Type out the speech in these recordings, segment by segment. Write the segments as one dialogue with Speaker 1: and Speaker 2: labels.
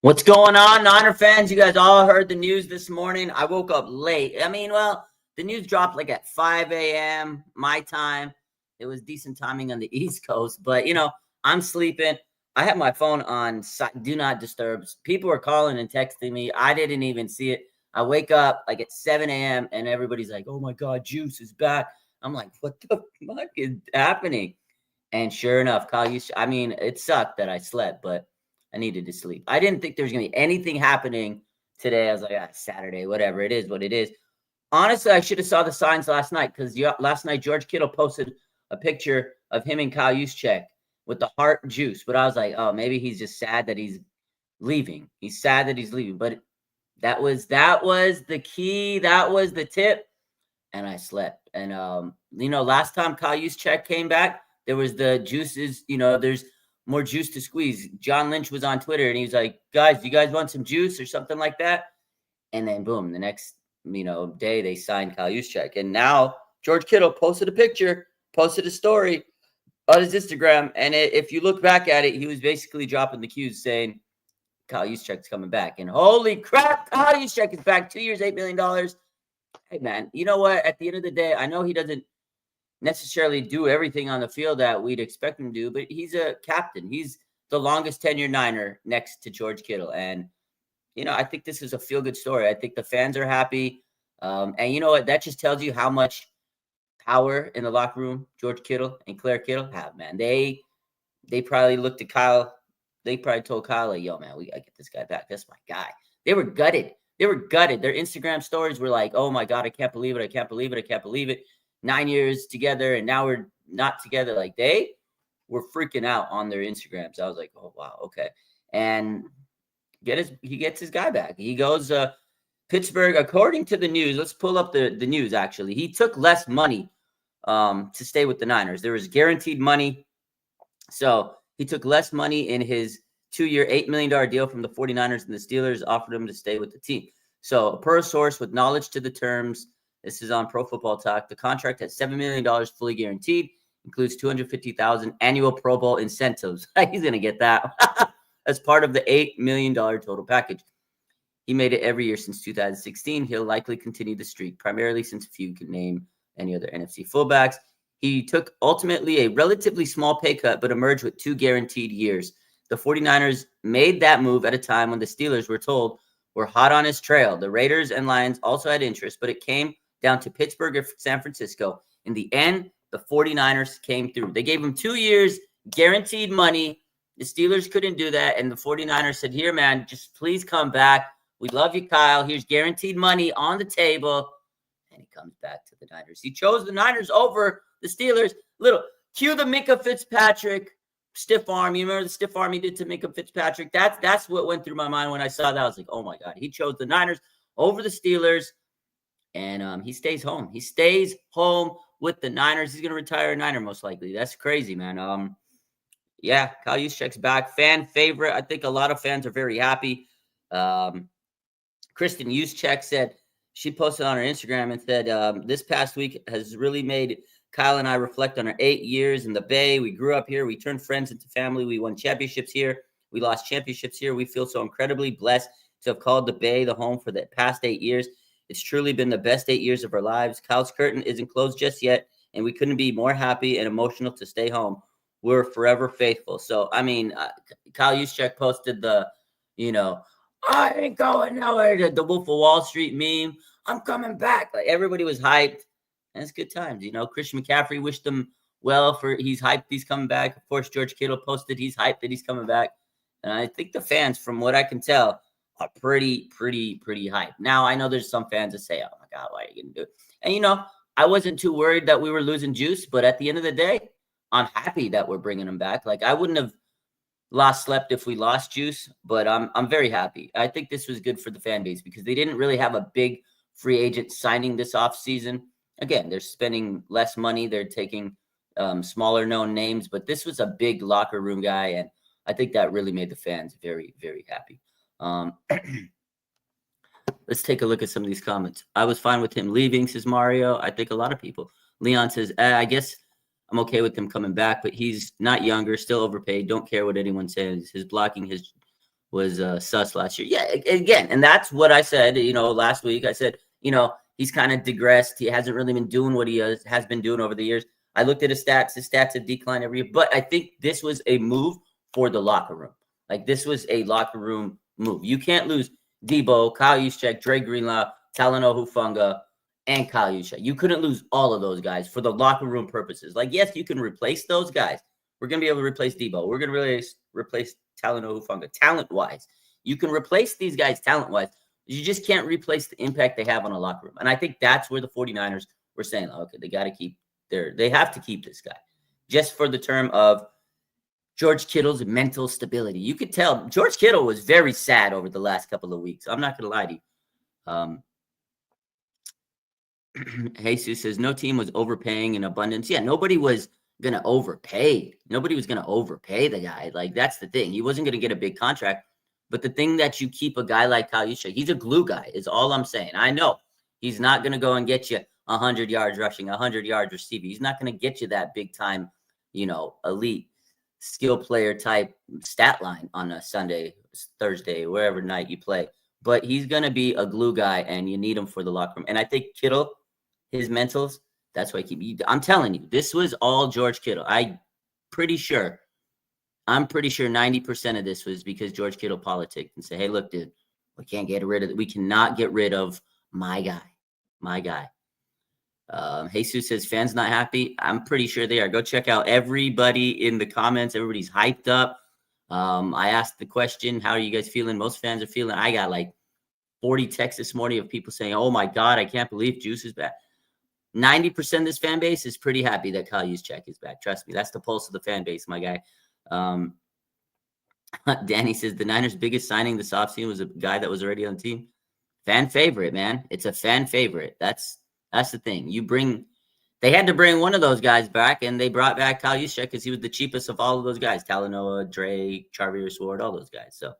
Speaker 1: What's going on, Niner fans? You guys all heard the news this morning. I woke up late. The news dropped like at 5 a.m. my time. It was decent timing on the East Coast, but, I'm sleeping. I have my phone on Do Not Disturb. People were calling and texting me. I didn't even see it. I wake up like at 7 a.m. and everybody's like, oh, my God, Juice is back. I'm like, what the fuck is happening? And sure enough, Kyle Juszczyk, it sucked that I slept, but I needed to sleep. I didn't think there was going to be anything happening today. I was like, Saturday, whatever. It is what it is. Honestly, I should have saw the signs last night because last night George Kittle posted a picture of him and Kyle Juszczyk with the heart juice. But I was like, oh, maybe he's just sad that he's leaving. He's sad that he's leaving. But that was the key. That was the tip. And I slept. And, last time Kyle Juszczyk came back, there was the juices, there's more juice to squeeze. John Lynch was on Twitter and he was like, guys, do you guys want some juice or something like that? And then boom, the next, day they signed Kyle Juszczyk. And now George Kittle posted a picture, posted a story on his Instagram. And if you look back at it, he was basically dropping the cues saying Kyle Juszczyk's coming back. And holy crap, Kyle Juszczyk is back. 2 years, $8 million. Hey, man, you know what? At the end of the day, I know he doesn't necessarily do everything on the field that we'd expect him to do, but he's a captain. He's the longest tenured Niner next to George Kittle. And, I think this is a feel-good story. I think the fans are happy. And you know what? That just tells you how much power in the locker room George Kittle and Claire Kittle have, man. They probably looked at Kyle. They probably told Kyle, like, yo, man, we got to get this guy back. That's my guy. They were gutted. Their Instagram stories were like, oh, my God, I can't believe it. I can't believe it. I can't believe it. 9 years together, and now we're not together. Like, they were freaking out on their Instagrams. I was like, oh, wow, okay. And he gets his guy back. He goes Pittsburgh, according to the news. Let's pull up the news, actually. He took less money to stay with the Niners. There was guaranteed money. So he took less money in his 2-year, $8 million deal from the 49ers, and the Steelers offered him to stay with the team. So per source with knowledge to the terms, this is on Pro Football Talk. The contract has $7 million fully guaranteed, includes $250,000 annual Pro Bowl incentives. He's going to get that as part of the $8 million total package. He made it every year since 2016. He'll likely continue the streak, primarily since few can name any other NFC fullbacks. He took ultimately a relatively small pay cut, but emerged with 2 guaranteed years. The 49ers made that move at a time when the Steelers were told were hot on his trail. The Raiders and Lions also had interest, but it came down to Pittsburgh or San Francisco. In the end, the 49ers came through. They gave him 2 years, guaranteed money. The Steelers couldn't do that, and the 49ers said, here, man, just please come back. We love you, Kyle. Here's guaranteed money on the table. And he comes back to the Niners. He chose the Niners over the Steelers. Cue the Minkah Fitzpatrick stiff arm. You remember the stiff arm he did to Minkah Fitzpatrick? That's what went through my mind when I saw that. I was like, oh, my God. He chose the Niners over the Steelers. And he stays home. He stays home with the Niners. He's going to retire a Niner most likely. That's crazy, man. Kyle Juszczyk's back. Fan favorite. I think a lot of fans are very happy. Kristen Juszczyk said, she posted on her Instagram and said, this past week has really made Kyle and I reflect on our 8 years in the Bay. We grew up here. We turned friends into family. We won championships here. We lost championships here. We feel so incredibly blessed to have called the Bay the home for the past 8 years. It's truly been the best 8 years of our lives. Kyle's curtain isn't closed just yet, and we couldn't be more happy and emotional to stay home. We're forever faithful. So, Kyle Juszczyk posted the, I ain't going nowhere, the Wolf of Wall Street meme. I'm coming back. Like, everybody was hyped, and it's good times. Christian McCaffrey wished him well he's hyped he's coming back. Of course, George Kittle posted he's hyped that he's coming back. And I think the fans, from what I can tell, are pretty hyped. Now, I know there's some fans that say, oh, my God, why are you going to do it? And, I wasn't too worried that we were losing Juice, but at the end of the day, I'm happy that we're bringing him back. Like, I wouldn't have slept if we lost Juice, but I'm very happy. I think this was good for the fan base because they didn't really have a big free agent signing this offseason. Again, they're spending less money. They're taking smaller known names, but this was a big locker room guy, and I think that really made the fans very, very happy. Let's take a look at some of these comments. I was fine with him leaving, says Mario. I think a lot of people. Leon says, I guess I'm okay with him coming back, but he's not younger, still overpaid. Don't care what anyone says. His blocking has sus last year. Yeah, again, and that's what I said, last week. I said, he's kind of digressed. He hasn't really been doing what he has been doing over the years. I looked at his stats. His stats have declined every year, but I think this was a move for the locker room. Like, this was a locker room move. You can't lose Debo, Kyle Juszczyk, Dre Greenlaw, Talanoa Hufanga, and Kyle Juszczyk. You couldn't lose all of those guys for the locker room purposes. Like, yes, you can replace those guys. We're going to be able to replace Debo. We're going to replace Talanoa Hufanga talent-wise. You can replace these guys talent-wise. You just can't replace the impact they have on a locker room. And I think that's where the 49ers were saying, okay, they have to keep this guy just for the term of George Kittle's mental stability. You could tell George Kittle was very sad over the last couple of weeks. I'm not going to lie to you. Jesus says, no team was overpaying in abundance. Yeah, nobody was going to overpay. Nobody was going to overpay the guy. Like, that's the thing. He wasn't going to get a big contract. But the thing that you keep a guy like Kyle Juszczyk, he's a glue guy, is all I'm saying. I know he's not going to go and get you 100 yards rushing, 100 yards receiving. He's not going to get you that big time, elite skill player type stat line on a Sunday, Thursday, wherever night you play. But he's going to be a glue guy, and you need him for the locker room. And I think Kittle, his mentals, that's why I'm telling you, this was all George Kittle. I'm pretty sure 90% of this was because George Kittle politicked and said, hey, look, dude, we cannot get rid of my guy. Jesus says, fans not happy. I'm pretty sure they are. Go check out everybody in the comments. Everybody's hyped up. I asked the question, how are you guys feeling? Most fans are feeling, I got like 40 texts this morning of people saying, oh my God, I can't believe Juice is back. 90% of this fan base is pretty happy that Kyle Juszczyk is back. Trust me, that's the pulse of the fan base, my guy. Danny says the Niners' biggest signing this offseason was a guy that was already on the team. Fan favorite, man. It's a fan favorite. That's the thing. They had to bring one of those guys back, and they brought back Kyle Juszczyk because he was the cheapest of all of those guys. Talanoa, Dre, Charvarius Ward, all those guys. So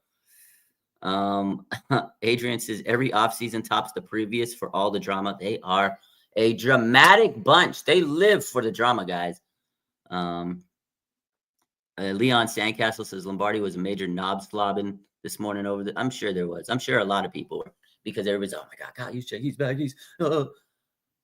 Speaker 1: Adrian says every offseason tops the previous for all the drama. They are a dramatic bunch. They live for the drama, guys. Leon Sandcastle says Lombardi was a major knob slobbing this morning over I'm sure there was. I'm sure a lot of people were, because everybody's, oh my God, Kyle Juszczyk, he's back.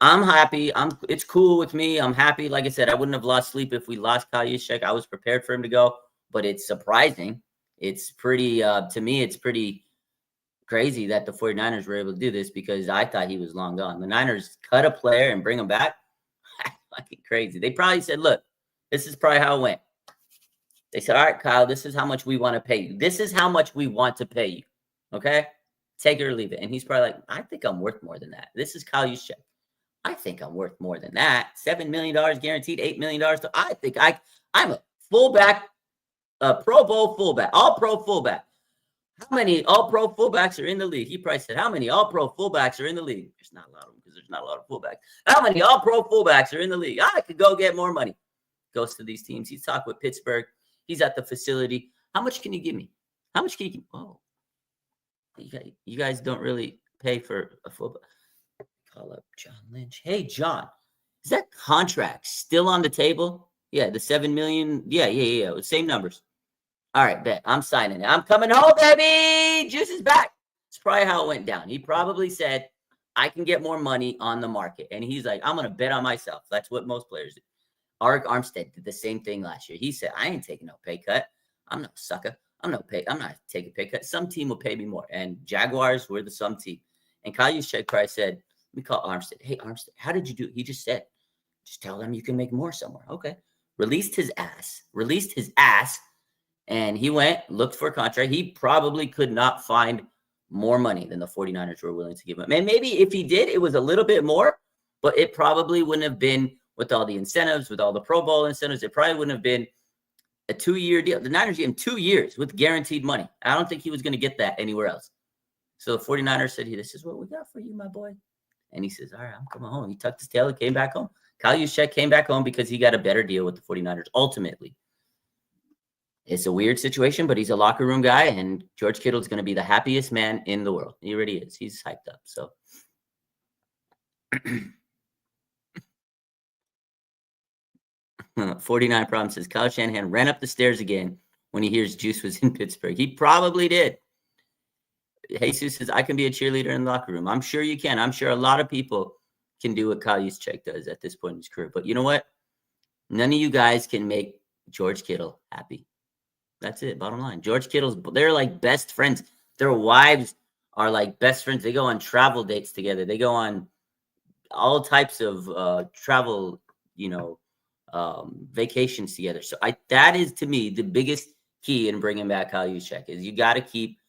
Speaker 1: I'm happy. It's cool with me. I'm happy. Like I said, I wouldn't have lost sleep if we lost Kyle Juszczyk. I was prepared for him to go, but it's surprising. It's pretty, to me, it's pretty crazy that the 49ers were able to do this, because I thought he was long gone. The Niners cut a player and bring him back. Fucking crazy. They probably said, look, this is probably how it went. They said, all right, Kyle, this is how much we want to pay you. This is how much we want to pay you. Okay? Take it or leave it. And he's probably like, I think I'm worth more than that. This is Kyle Juszczyk. I think I'm worth more than that. $7 million guaranteed, $8 million. I think I'm a fullback, a Pro Bowl fullback, all-pro fullback. How many all-pro fullbacks are in the league? He probably said, how many all-pro fullbacks are in the league? There's not a lot of them, because there's not a lot of fullbacks. How many all-pro fullbacks are in the league? I could go get more money. Goes to these teams. He's talked with Pittsburgh. He's at the facility. How much can you give me? How much can you give me? Oh, you guys don't really pay for a fullback. Call up John Lynch. Hey, John, is that contract still on the table? Yeah, the $7 million. Yeah. Same numbers. All right, bet. I'm signing it. I'm coming home, baby. Juice is back. It's probably how it went down. He probably said, I can get more money on the market. And he's like, I'm going to bet on myself. That's what most players do. Arik Armstead did the same thing last year. He said, I ain't taking no pay cut. I'm no sucker. I'm not taking a pay cut. Some team will pay me more. And Jaguars were the some team. And Kyle Juszczyk probably said, let me call Armstead. Hey, Armstead, how did you do it? He just said, just tell them you can make more somewhere. Okay. Released his ass. And he went, looked for a contract. He probably could not find more money than the 49ers were willing to give him. And maybe if he did, it was a little bit more, but it probably wouldn't have been with all the incentives, with all the Pro Bowl incentives. It probably wouldn't have been a 2-year deal. The Niners gave him 2 years with guaranteed money. I don't think he was going to get that anywhere else. So the 49ers said, hey, this is what we got for you, my boy. And he says, all right, I'm coming home. He tucked his tail and came back home. Kyle Juszczyk came back home because he got a better deal with the 49ers ultimately. It's a weird situation, but he's a locker room guy, and George Kittle's going to be the happiest man in the world. He already is. He's hyped up. So 49 problem says Kyle Shanahan ran up the stairs again when he hears Juice was in Pittsburgh. He probably did. Jesus says, I can be a cheerleader in the locker room. I'm sure you can. I'm sure a lot of people can do what Kyle Juszczyk does at this point in his career. But you know what? None of you guys can make George Kittle happy. That's it. Bottom line. George Kittle's, they're like best friends. Their wives are like best friends. They go on travel dates together. They go on all types of travel, vacations together. So that is, to me, the biggest key in bringing back Kyle Juszczyk is you got to keep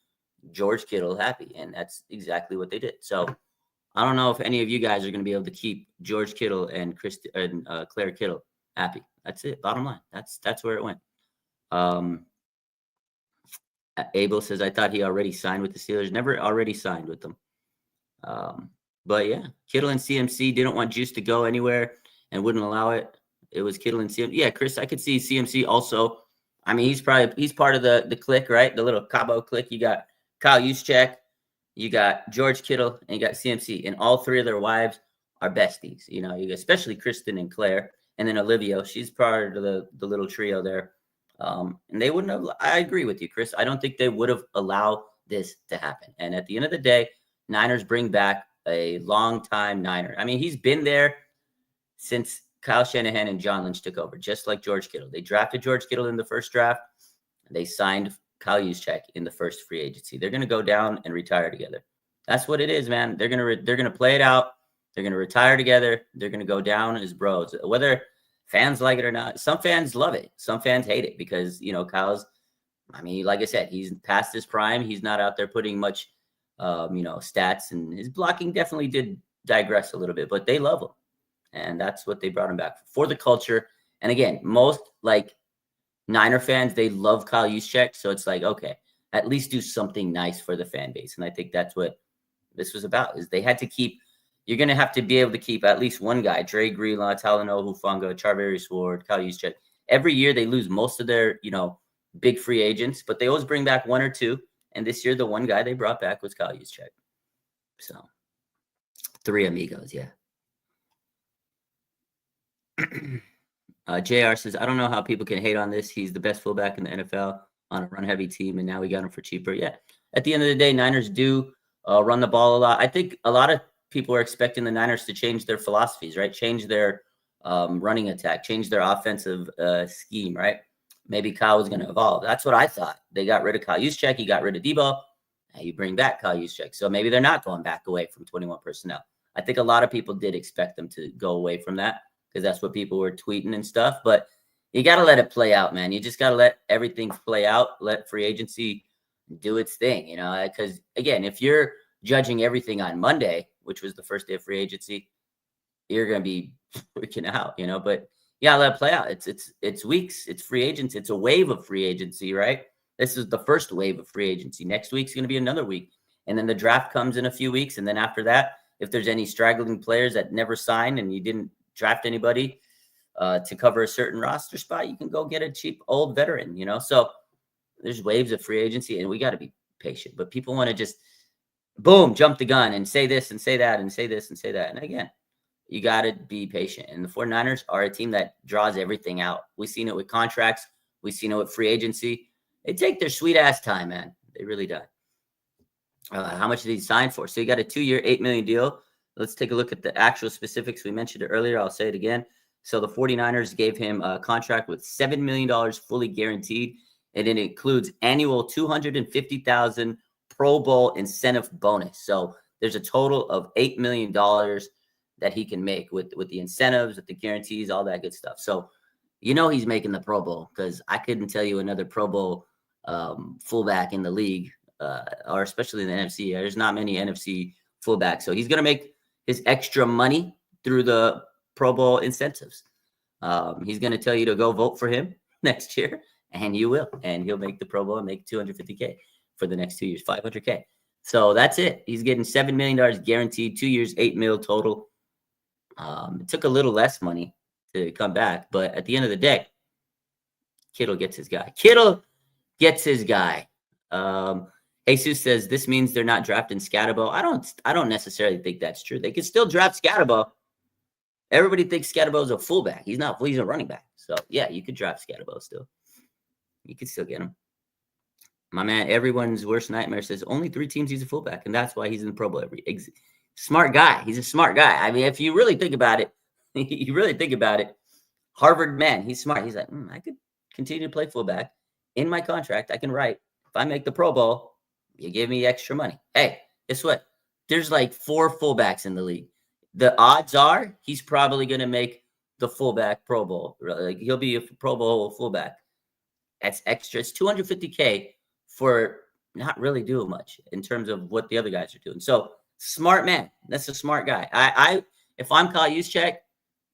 Speaker 1: George Kittle happy. And that's exactly what they did. So I don't know if any of you guys are going to be able to keep George Kittle and Claire Kittle happy. That's it. Bottom line. That's where it went. Abel says, I thought he already signed with the Steelers. Never already signed with them. But yeah, Kittle and CMC didn't want Juice to go anywhere and wouldn't allow it. It was Kittle and CMC. Yeah, Chris, I could see CMC also. I mean, he's part of the clique, right? The little Cabo clique. You got Kyle Juszczyk, you got George Kittle, and you got CMC. And all three of their wives are besties. You got especially Kristen and Claire. And then Olivia, she's part of the little trio there. And they wouldn't have. I agree with you, Chris. I don't think they would have allowed this to happen. And at the end of the day, Niners bring back a long-time Niner. I mean, he's been there since Kyle Shanahan and John Lynch took over, just like George Kittle. They drafted George Kittle in the first draft. They signed Kyle Juszczyk in the first free agency. They're going to go down and retire together. That's what it is, man. They're going to play it out. They're going to retire together. They're going to go down as bros. Whether fans like it or not, some fans love it. Some fans hate it because, Kyle's, I mean, like I said, he's past his prime. He's not out there putting much, stats, and his blocking definitely did digress a little bit, but they love him. And that's what they brought him back for the culture. And again, most like Niner fans, they love Kyle Juszczyk. So it's like, okay, at least do something nice for the fan base. And I think that's what this was about, is they had to keep, you're going to have to be able to keep at least one guy, Dre Greenlaw, Talanoa Hufanga, Charvarius Ward, Kyle Juszczyk. Every year they lose most of their, big free agents, but they always bring back one or two. And this year, the one guy they brought back was Kyle Juszczyk. So, three amigos, yeah. JR says, I don't know how people can hate on this. He's the best fullback in the NFL on a run-heavy team, and now we got him for cheaper. Yeah, at the end of the day, Niners do run the ball a lot. I think a lot of people are expecting the Niners to change their philosophies, right? Change their running attack, change their offensive scheme, right? Maybe Kyle was going to evolve. That's what I thought. They got rid of Kyle Juszczyk. He got rid of Debo. Now you bring back Kyle Juszczyk. So maybe they're not going back away from 21 personnel. I think a lot of people did expect them to go away from that because that's what people were tweeting and stuff. But you got to let it play out, man. You just got to let everything play out. Let free agency do its thing, because, again, if you're judging everything on Monday, which was the first day of free agency, you're going to be freaking out, but yeah, let it play out. It's weeks. It's free agents. It's a wave of free agency, right? This is the first wave of free agency. Next week's going to be another week. And then the draft comes in a few weeks. And then after that, if there's any straggling players that never signed and you didn't draft anybody to cover a certain roster spot, you can go get a cheap old veteran, So there's waves of free agency, and we got to be patient. But people want to just, boom, jump the gun and say this and say that and say this and say that. And again, you got to be patient. And the 49ers are a team that draws everything out. We've seen it with contracts. We've seen it with free agency. They take their sweet ass time, man. They really do. How much did he sign for? So you got a 2-year, $8 million deal. Let's take a look at the actual specifics. We mentioned it earlier. I'll say it again. So the 49ers gave him a contract with $7 million fully guaranteed. And it includes annual $250,000 Pro Bowl incentive bonus. So there's a total of $8 million that he can make with the incentives, with the guarantees, all that good stuff. So, he's making the Pro Bowl, because I couldn't tell you another Pro Bowl fullback in the league, or especially in the NFC. There's not many NFC fullbacks. So he's going to make his extra money through the Pro Bowl incentives. He's going to tell you to go vote for him next year, and you will. And he'll make the Pro Bowl and make $250K for the next 2 years, $500K. So that's it. He's getting $7 million guaranteed, 2 years, $8 million total. It took a little less money to come back, but at the end of the day, Kittle gets his guy. Jesus says this means they're not drafting Scatterbo. I don't necessarily think that's true. They could still draft Scatterbo. Everybody thinks Scatterbo is a fullback. He's not. He's a running back. So yeah, you could draft Scatterbo still. You can still get him. My man, everyone's worst nightmare says only 3 teams he's a fullback, and that's why he's in the Pro Bowl smart guy. He's a smart guy. I mean, if you really think about it, Harvard man, he's smart. He's like, I could continue to play fullback. In my contract, I can write, if I make the Pro Bowl, you give me extra money. Hey, guess what? There's like 4 fullbacks in the league. The odds are he's probably going to make the fullback Pro Bowl. Like, he'll be a Pro Bowl fullback. That's extra. It's $250K for not really doing much in terms of what the other guys are doing. So smart man. That's a smart guy. If I'm Kyle Juszczyk,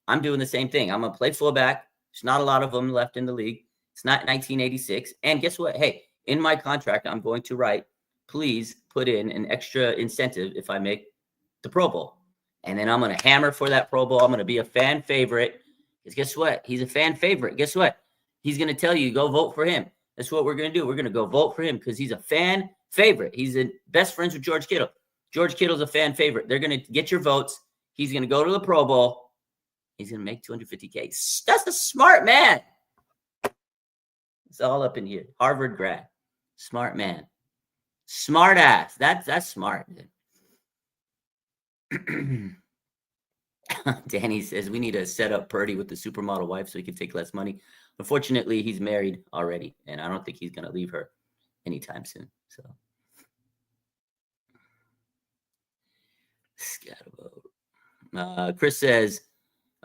Speaker 1: I'm doing the same thing. I'm going to play fullback. There's not a lot of them left in the league. It's not 1986. And guess what? Hey, in my contract, I'm going to write, please put in an extra incentive if I make the Pro Bowl. And then I'm going to hammer for that Pro Bowl. I'm going to be a fan favorite. Because guess what? He's a fan favorite. Guess what? He's going to tell you, go vote for him. That's what we're going to do. We're going to go vote for him because he's a fan favorite. He's best friends with George Kittle. George Kittle's a fan favorite. They're going to get your votes. He's going to go to the Pro Bowl. He's going to make $250K. That's a smart man. It's all up in here. Harvard grad. Smart man. Smart ass. That's smart. Danny says we need to set up Purdy with the supermodel wife so he can take less money. Unfortunately, he's married already, and I don't think he's going to leave her anytime soon. So, Chris says,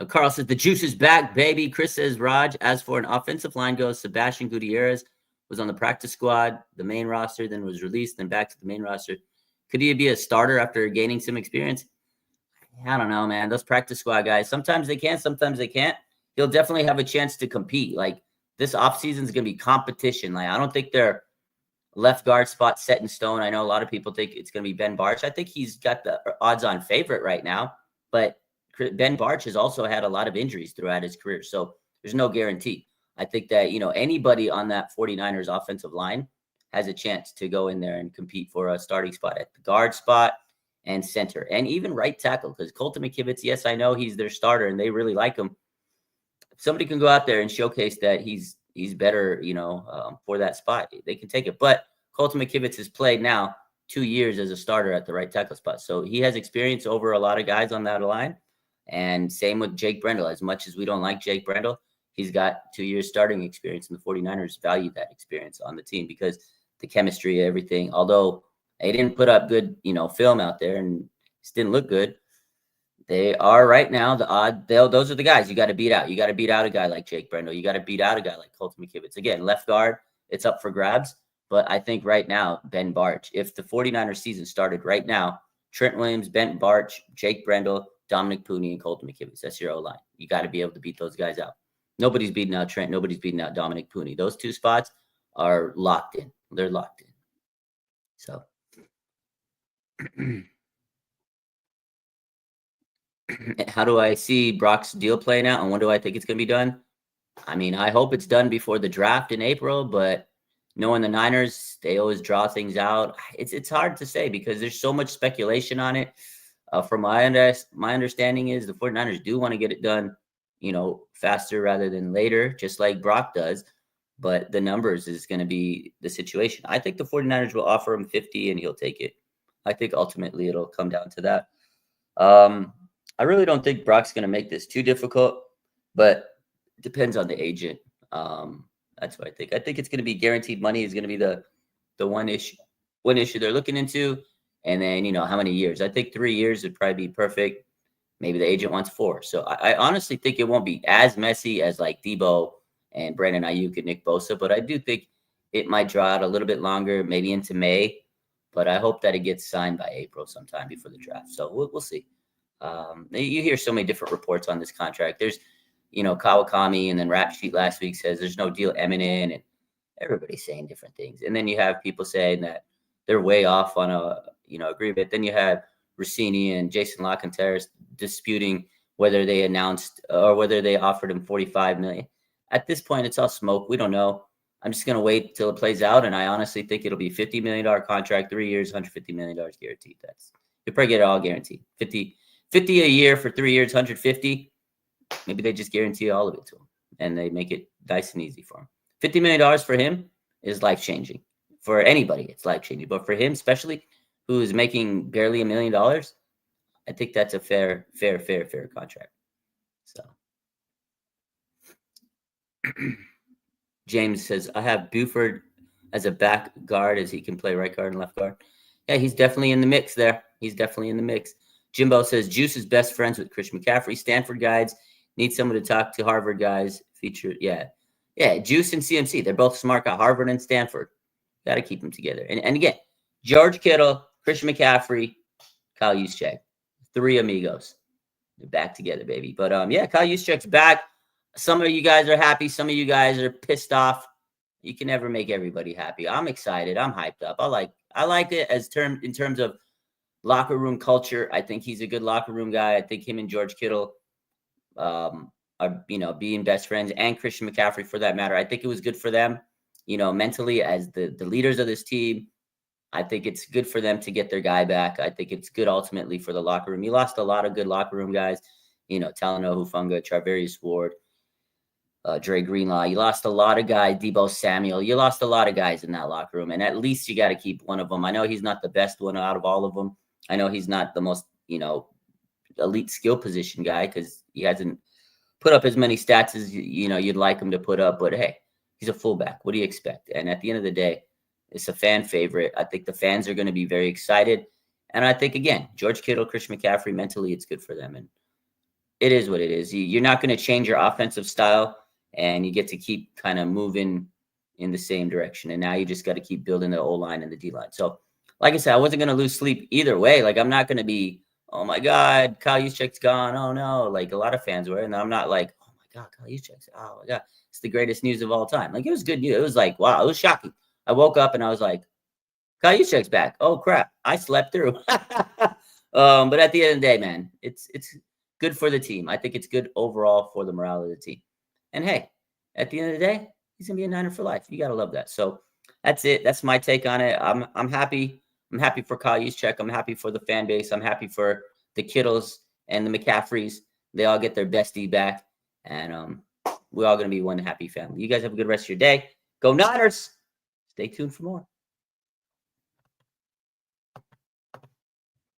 Speaker 1: Carl says, the juice is back, baby. Chris says, Raj, as for an offensive line goes, Sebastian Gutierrez was on the practice squad, the main roster, then was released, then back to the main roster. Could he be a starter after gaining some experience? I don't know, man. Those practice squad guys, sometimes they can, sometimes they can't. He'll definitely have a chance to compete. Like, this offseason is going to be competition. Like, I don't think their left guard spot set in stone. I know a lot of people think it's going to be Ben Barch. I think he's got the odds-on favorite right now, but Ben Barch has also had a lot of injuries throughout his career, so there's no guarantee. I think that, anybody on that 49ers offensive line has a chance to go in there and compete for a starting spot at the guard spot and center, and even right tackle, because Colton McKivitz, yes, I know he's their starter, and they really like him. If somebody can go out there and showcase that he's better, for that spot, they can take it. But Colton McKivitz has played now 2 years as a starter at the right tackle spot, so he has experience over a lot of guys on that line. And same with Jake Brendel. As much as we don't like Jake Brendel, he's got 2 years starting experience, and the 49ers value that experience on the team because the chemistry, everything. Although they didn't put up good, film out there and just didn't look good, they are right now the odd. Those are the guys you got to beat out. You got to beat out a guy like Jake Brendel. You got to beat out a guy like Colton McKivitz. Again, left guard, it's up for grabs. But I think right now, Ben Barch, if the 49ers season started right now, Trent Williams, Ben Barch, Jake Brendel, Dominic Pooney, and Colton McKivitz, that's your O-line. You got to be able to beat those guys out. Nobody's beating out Trent. Nobody's beating out Dominic Pooney. Those 2 spots are locked in. They're locked in. So, how do I see Brock's deal playing out, and when do I think it's going to be done? I mean, I hope it's done before the draft in April, but knowing the Niners, they always draw things out. It's hard to say because there's so much speculation on it. From my understanding is the 49ers do want to get it done, faster rather than later, just like Brock does. But the numbers is going to be the situation. I think the 49ers will offer him 50 and he'll take it. I think ultimately it'll come down to that. I really don't think Brock's going to make this too difficult, but it depends on the agent. That's what I think. I think it's going to be guaranteed money is going to be the one issue they're looking into. And then, how many years? I think 3 years would probably be perfect. Maybe the agent wants 4. So I honestly think it won't be as messy as like Debo and Brandon Ayuk and Nick Bosa. But I do think it might draw out a little bit longer, maybe into May. But I hope that it gets signed by April sometime before the draft. So we'll see. You hear so many different reports on this contract. There's, Kawakami, and then Rap Sheet last week says there's no deal imminent, and everybody's saying different things. And then you have people saying that they're way off on a agreement. Then you have Rossini and Jason LaCanteras disputing whether they announced or whether they offered him $45 million. At this point, it's all smoke. We don't know. I'm just going to wait till it plays out, and I honestly think it'll be $50 million contract, 3 years, $150 million guaranteed. You'll probably get it all guaranteed. 50 a year for 3 years, 150. Maybe they just guarantee all of it to him, and they make it nice and easy for him. $50 million for him is life-changing. For anybody, it's life-changing. But for him, especially, who is making barely $1 million, I think that's a fair contract. So James says, I have Buford as a back guard as he can play right guard and left guard. Yeah, he's definitely in the mix there. He's definitely in the mix. Jimbo says, Juice is best friends with Christian McCaffrey. Stanford guys need someone to talk to Harvard guys. Featured, yeah. Juice and CMC, they're both smart guys. Harvard and Stanford. Got to keep them together. And again, George Kittle, Christian McCaffrey, Kyle Juszczyk. 3 amigos. They're back together, baby. But yeah, Kyle Juszczyk's back. Some of you guys are happy. Some of you guys are pissed off. You can never make everybody happy. I'm excited. I'm hyped up. I like it in terms of locker room culture. I think he's a good locker room guy. I think him and George Kittle are, being best friends, and Christian McCaffrey for that matter. I think it was good for them, mentally as the leaders of this team. I think it's good for them to get their guy back. I think it's good ultimately for the locker room. You lost a lot of good locker room guys, Talanoa Hufanga, Charvarius Ward, Dre Greenlaw. You lost a lot of guys, Deebo Samuel. You lost a lot of guys in that locker room, and at least you got to keep one of them. I know he's not the best one out of all of them. I know he's not the most, elite skill position guy because he hasn't put up as many stats as, you'd like him to put up. But, hey, he's a fullback. What do you expect? And at the end of the day, it's a fan favorite. I think the fans are going to be very excited. And I think, again, George Kittle, Christian McCaffrey, mentally it's good for them. And it is what it is. You're not going to change your offensive style, and you get to keep kind of moving in the same direction. And now you just got to keep building the O-line and the D-line. So, like I said, I wasn't going to lose sleep either way. Like, I'm not going to be, oh, my God, Kyle Juszczyk's gone. Oh, no. Like, a lot of fans were. And I'm not like, oh, my God, Kyle Juszczyk's. Oh, my God. It's the greatest news of all time. Like, it was good news. It was like, wow, it was shocking. I woke up and I was like, Kyle Juszczyk's back. Oh, crap. I slept through. But at the end of the day, man, it's good for the team. I think it's good overall for the morale of the team. And, hey, at the end of the day, he's going to be a Niner for life. You got to love that. So that's it. That's my take on it. I'm happy. I'm happy for Kyle Juszczyk. I'm happy for the fan base. I'm happy for the Kittles and the McCaffreys. They all get their bestie back. And we're all going to be one happy family. You guys have a good rest of your day. Go Niners. Stay tuned for more.